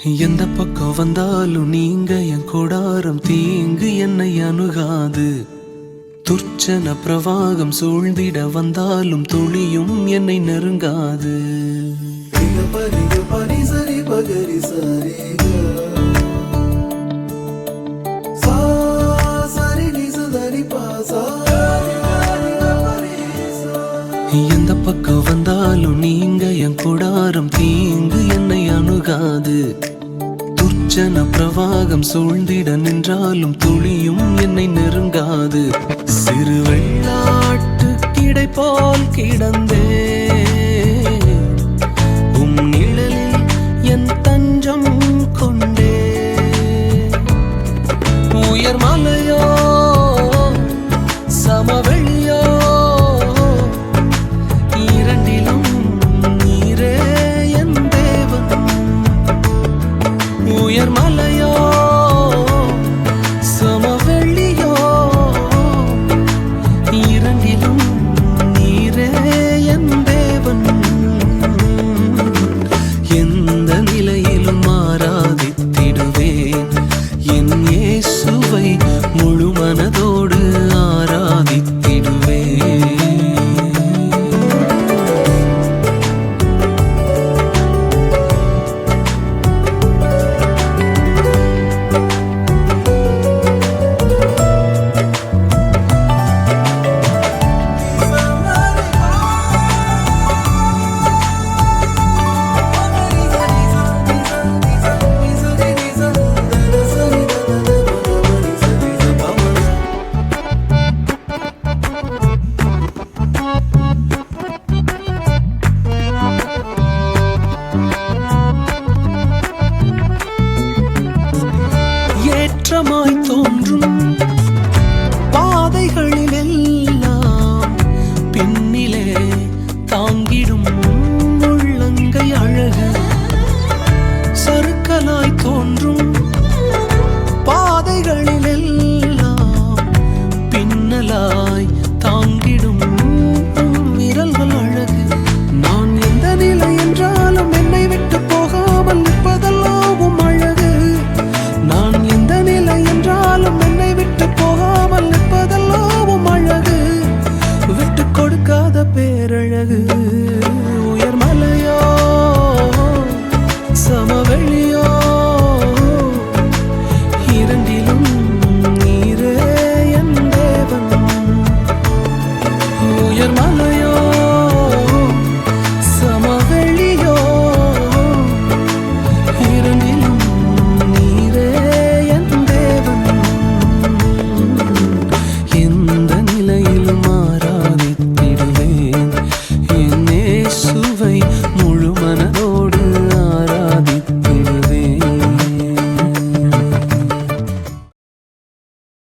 எந்த பக்கம் வந்தாலும் நீங்க என் கொடாரம் தீங்கு என்னை அணுகாது. துர்ச்சன பிரவாகம் சூழ்ந்திட வந்தாலும் துளியும் என்னை நெருங்காது. எந்த பக்கம் வந்தாலும் நீங்க என் கொடாரம் தீங்கு என்னை அணுகாது. துர்ச்சன பிரவாகம் சூழ்ந்திட நின்றாலும் துளியும் என்னை நெருங்காது. சிறு வெள்ளாட்டு கிடை போல் கிடந்தே உம் நிழலில் என் தஞ்சம் கொண்டே. உயர் மலையோ சமவெளியோ இரண்டிலும் நீரே என் தேவன். உயர் மலையோ சமவெளியோ இரண்டிலும் நீரே என் தேவன். எந்த நிலையிலும் ஆராதித்திடுவேன் என் இயேசுவை முழு மனதோடு ஆராதித்திடுவேன். ஏற்றமாய் தோன்றும் பாதைகளில் எல்லாம் பின்னிலே தாங்கிடும் உள்ளங்கை அழகு. சறுக்கலாய் தோன்றும் பாதைகளில் எல்லாம் பின்னலாய் தாங்கிடும் விரல்கள் அழகு. நான் எந்த நிலை என்றாலும் என்னை விட்டு போகாமல் நிற்பதெல்லாம் அழகு. நான் எந்த நிலை என்றாலும் என்னை விட்டு போகாமல் நிற்பதெல்லாம் அழகு. விட்டு கொடுக்காத பேரழகு. உயர் மலையோ சமவெளியோ இரண்டிலும் நீரே என் தேவன். உயர் மலை